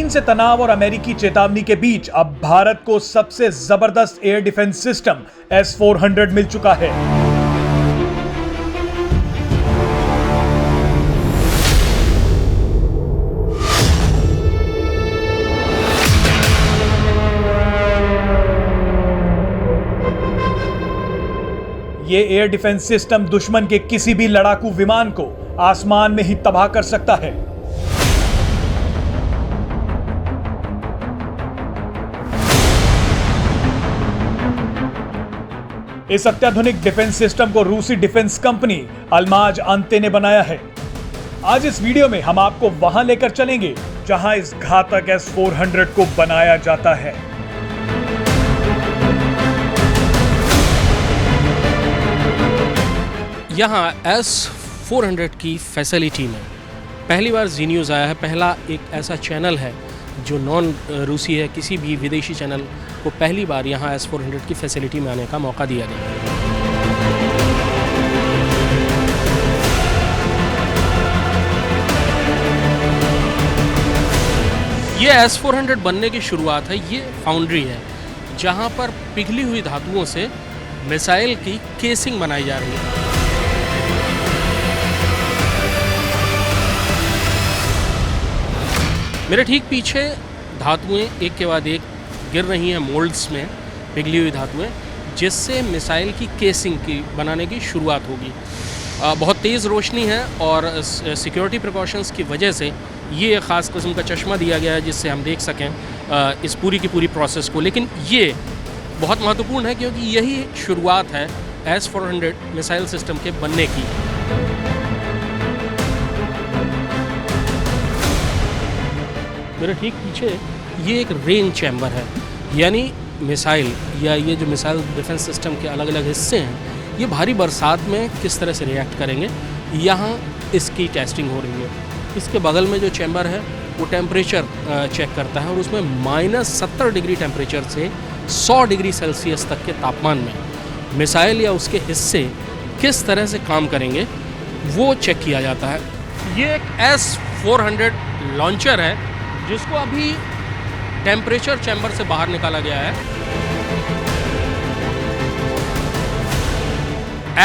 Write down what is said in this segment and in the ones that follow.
चीन से तनाव और अमेरिकी चेतावनी के बीच अब भारत को सबसे जबरदस्त एयर डिफेंस सिस्टम S-400 मिल चुका है। ये एयर डिफेंस सिस्टम दुश्मन के किसी भी लड़ाकू विमान को आसमान में ही तबाह कर सकता है। इस अत्याधुनिक डिफेंस सिस्टम को रूसी डिफेंस कंपनी अल्माज अंते ने बनाया है। आज इस वीडियो में हम आपको वहां लेकर चलेंगे जहां इस घातक S-400 को बनाया जाता है। यहाँ S-400 की फैसिलिटी में पहली बार जी न्यूज़ आया है। पहला एक ऐसा चैनल है जो नॉन रूसी है, किसी भी विदेशी चैनल को पहली बार यहाँ S-400 की फैसिलिटी में आने का मौका दिया गया। ये S-400 बनने की शुरुआत है। ये फाउंड्री है जहाँ पर पिघली हुई धातुओं से मिसाइल की केसिंग बनाई जा रही है। मेरे ठीक पीछे धातुएं एक के बाद एक गिर रही हैं मोल्ड्स में, पिघली हुई धातुएं, जिससे मिसाइल की केसिंग की बनाने की शुरुआत होगी। बहुत तेज़ रोशनी है और सिक्योरिटी प्रिकॉशंस की वजह से ये ख़ास किस्म का चश्मा दिया गया है जिससे हम देख सकें इस पूरी की पूरी प्रोसेस को। लेकिन ये बहुत महत्वपूर्ण है क्योंकि यही शुरुआत है S-400 मिसाइल सिस्टम के बनने की। मेरे ठीक पीछे ये एक रेन चैम्बर है, यानी मिसाइल या ये जो मिसाइल डिफेंस सिस्टम के अलग अलग हिस्से हैं, ये भारी बरसात में किस तरह से रिएक्ट करेंगे, यहाँ इसकी टेस्टिंग हो रही है। इसके बगल में जो चैम्बर है वो टेम्परेचर चेक करता है और उसमें -70 डिग्री टेम्परेचर से 100 डिग्री सेल्सियस तक के तापमान में मिसाइल या उसके हिस्से किस तरह से काम करेंगे वो चेक किया जाता है। ये एक S-400 लॉन्चर है जिसको अभी टेम्परेचर चैम्बर से बाहर निकाला गया है।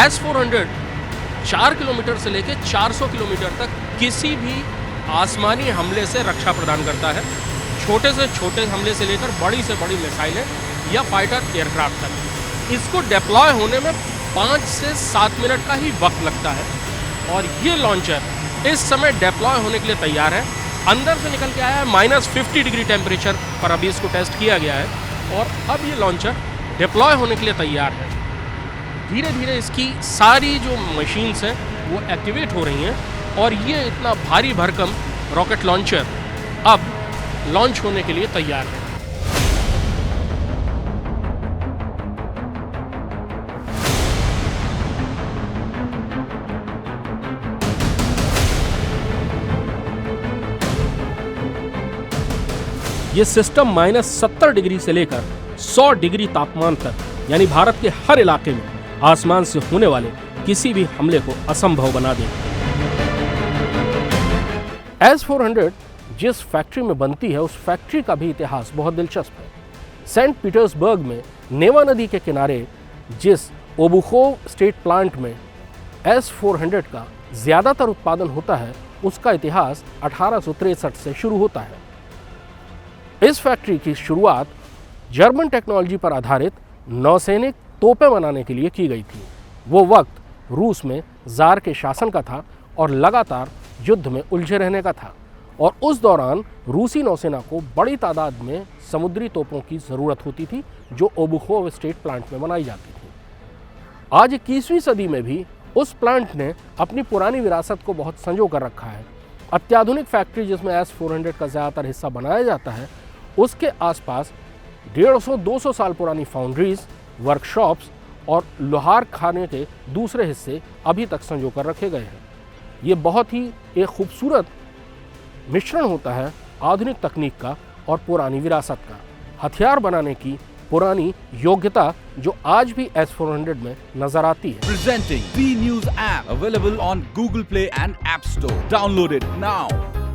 S-400 4 किलोमीटर से लेकर 400 किलोमीटर तक किसी भी आसमानी हमले से रक्षा प्रदान करता है। छोटे से छोटे हमले से लेकर बड़ी से बड़ी मिसाइलें या फाइटर एयरक्राफ्ट तक। इसको डिप्लॉय होने में 5 से 7 मिनट का ही वक्त लगता है और ये लॉन्चर इस समय डिप्लॉय होने के लिए तैयार है। अंदर से निकल के आया है -50 डिग्री टेम्परेचर पर अभी इसको टेस्ट किया गया है और अब ये लॉन्चर डिप्लॉय होने के लिए तैयार है। धीरे धीरे इसकी सारी जो मशीन्स हैं वो एक्टिवेट हो रही हैं और ये इतना भारी भरकम रॉकेट लॉन्चर अब लॉन्च होने के लिए तैयार है। ये सिस्टम -70 डिग्री से लेकर 100 डिग्री तापमान तक यानी भारत के हर इलाके में आसमान से होने वाले किसी भी हमले को असंभव बना देगा। S-400 जिस फैक्ट्री में बनती है उस फैक्ट्री का भी इतिहास बहुत दिलचस्प है। सेंट पीटर्सबर्ग में नेवा नदी के किनारे जिस ओबुखोव स्टेट प्लांट में S-400 का ज़्यादातर उत्पादन होता है उसका इतिहास 1863 से शुरू होता है। इस फैक्ट्री की शुरुआत जर्मन टेक्नोलॉजी पर आधारित नौसैनिक तोपें बनाने के लिए की गई थी। वो वक्त रूस में ज़ार के शासन का था और लगातार युद्ध में उलझे रहने का था और उस दौरान रूसी नौसेना को बड़ी तादाद में समुद्री तोपों की ज़रूरत होती थी जो ओबुखोव स्टेट प्लांट में बनाई जाती थी। आज 21वीं सदी में भी उस प्लांट ने अपनी पुरानी विरासत को बहुत संजो कर रखा है। अत्याधुनिक फैक्ट्री जिसमें S-400 का ज़्यादातर हिस्सा बनाया जाता है उसके आसपास 150-200 साल पुरानी फाउंड्रीज, वर्कशॉप्स और लोहार खाने के दूसरे हिस्से अभी तक संजो कर रखे गए हैं। ये बहुत ही एक खूबसूरत मिश्रण होता है आधुनिक तकनीक का और पुरानी विरासत का। हथियार बनाने की पुरानी योग्यता जो आज भी S-400 में नजर आती है। Presenting B News app available on Google Play and App Store. Download it now.